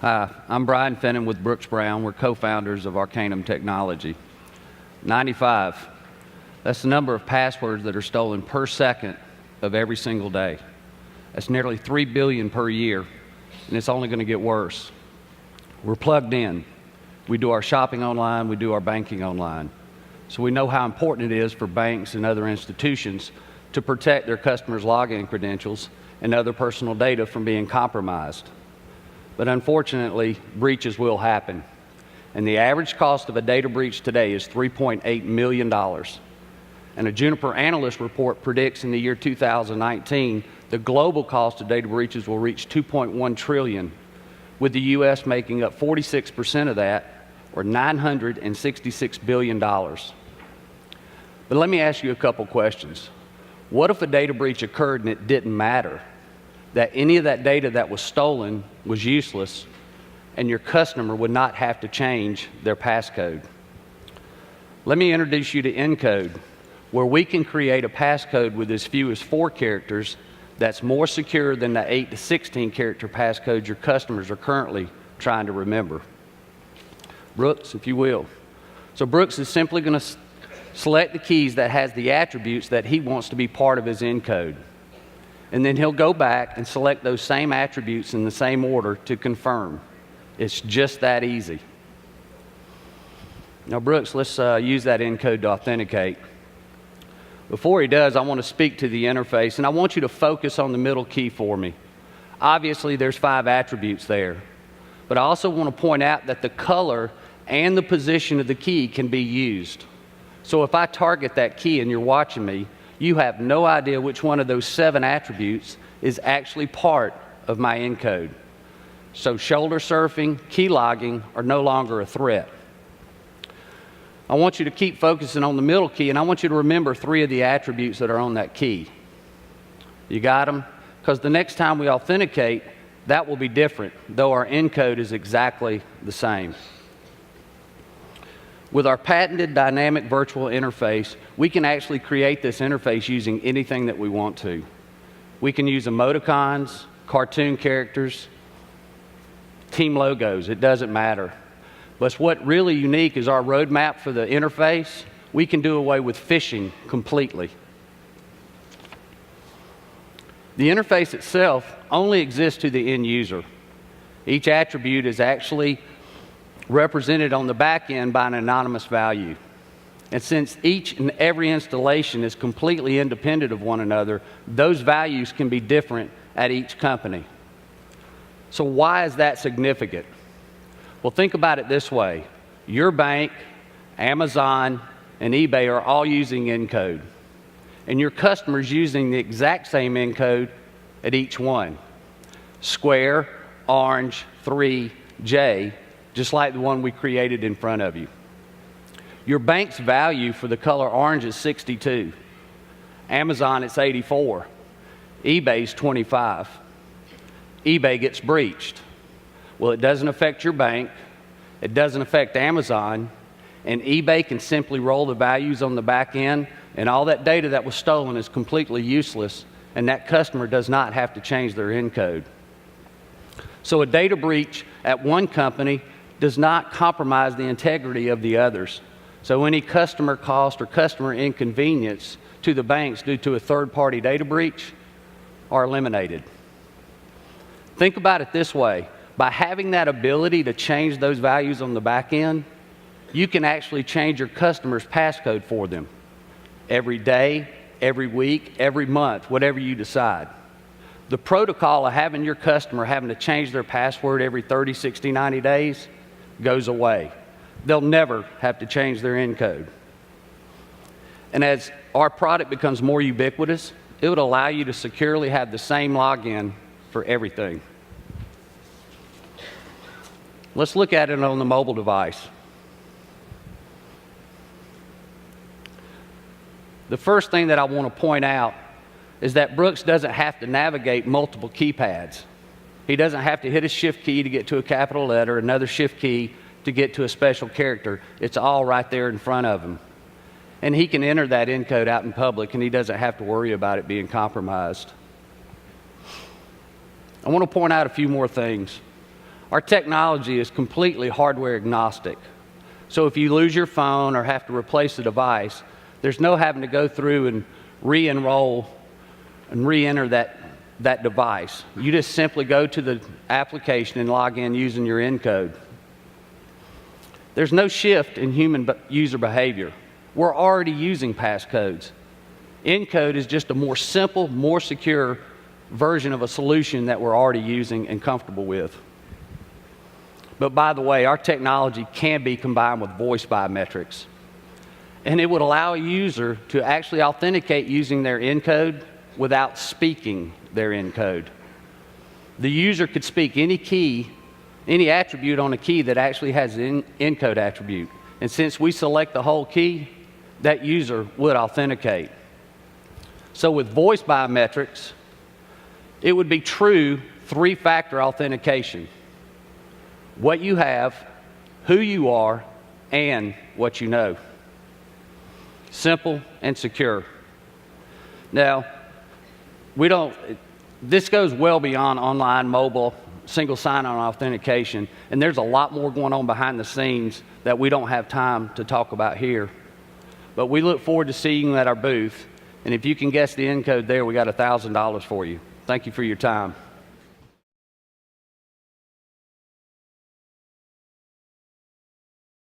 Hi, I'm Brian Finnan with Brooks Brown. We're co-founders of Arcanum Technology. 95, that's the number of passwords that are stolen per second of every single day. That's nearly 3 billion per year, and it's only going to get worse. We're plugged in. We do our shopping online, we do our banking online. So we know how important it is for banks and other institutions to protect their customers' login credentials and other personal data from being compromised. But unfortunately, breaches will happen. And the average cost of a data breach today is $3.8 million. And a Juniper analyst report predicts in the year 2019, the global cost of data breaches will reach $2.1 trillion, with the U.S. making up 46% of that, or $966 billion. But let me ask you a couple questions. What if a data breach occurred and it didn't matter? That any of that data that was stolen was useless, and your customer would not have to change their passcode. Let me introduce you to Encode, where we can create a passcode with as few as 4 characters that's more secure than the 8 to 16 character passcodes your customers are currently trying to remember. Brooks, if you will. So Brooks is simply going to select the keys that has the attributes that he wants to be part of his Encode. And then he'll go back and select those same attributes in the same order to confirm. It's just that easy. Now, Brooks, let's use that Encode to authenticate. Before he does, I want to speak to the interface, and I want you to focus on the middle key for me. Obviously, there's 5 attributes there, but I also want to point out that the color and the position of the key can be used. So if I target that key and you're watching me, you have no idea which one of those 7 attributes is actually part of my Encode. So shoulder surfing, key logging are no longer a threat. I want you to keep focusing on the middle key, and I want you to remember 3 of the attributes that are on that key. You got them? Because the next time we authenticate, that will be different, though our Encode is exactly the same. With our patented dynamic virtual interface, we can actually create this interface using anything that we want to. We can use emoticons, cartoon characters, team logos, it doesn't matter. But what's really unique is our roadmap for the interface. We can do away with phishing completely. The interface itself only exists to the end user. Each attribute is actually represented on the back end by an anonymous value. And since each and every installation is completely independent of one another, those values can be different at each company. So why is that significant? Well, think about it this way. Your bank, Amazon, and eBay are all using Encode. And your customer's using the exact same Encode at each one. Square, orange, 3, J, just like the one we created in front of you. Your bank's value for the color orange is 62. Amazon, it's 84. eBay's 25. eBay gets breached. Well, it doesn't affect your bank. It doesn't affect Amazon. And eBay can simply roll the values on the back end, and all that data that was stolen is completely useless, and that customer does not have to change their Encode. So a data breach at one company does not compromise the integrity of the others. So any customer cost or customer inconvenience to the banks due to a third-party data breach are eliminated. Think about it this way. By having that ability to change those values on the back end, you can actually change your customer's passcode for them every day, every week, every month, whatever you decide. The protocol of having your customer having to change their password every 30, 60, 90 days goes away. They'll never have to change their Encode. And as our product becomes more ubiquitous, it would allow you to securely have the same login for everything. Let's look at it on the mobile device. The first thing that I want to point out is that Brooks doesn't have to navigate multiple keypads. He doesn't have to hit a shift key to get to a capital letter, another shift key to get to a special character. It's all right there in front of him. And he can enter that Encode out in public, and he doesn't have to worry about it being compromised. I want to point out a few more things. Our technology is completely hardware agnostic. So if you lose your phone or have to replace the device, there's no having to go through and re-enroll and re-enter that device. You just simply go to the application and log in using your ENCODE. There's no shift in human user behavior. We're already using passcodes. ENCODE is just a more simple, more secure version of a solution that we're already using and comfortable with. But by the way, our technology can be combined with voice biometrics. And it would allow a user to actually authenticate using their ENCODE without speaking their ENCODE. The user could speak any key, any attribute on a key that actually has an ENCODE attribute. And since we select the whole key, that user would authenticate. So with voice biometrics, it would be true three-factor authentication. What you have, who you are, and what you know. Simple and secure. Now, this goes well beyond online, mobile, single sign-on authentication, and there's a lot more going on behind the scenes that we don't have time to talk about here. But we look forward to seeing you at our booth, and if you can guess the ENCODE there, we got $1,000 for you. Thank you for your time.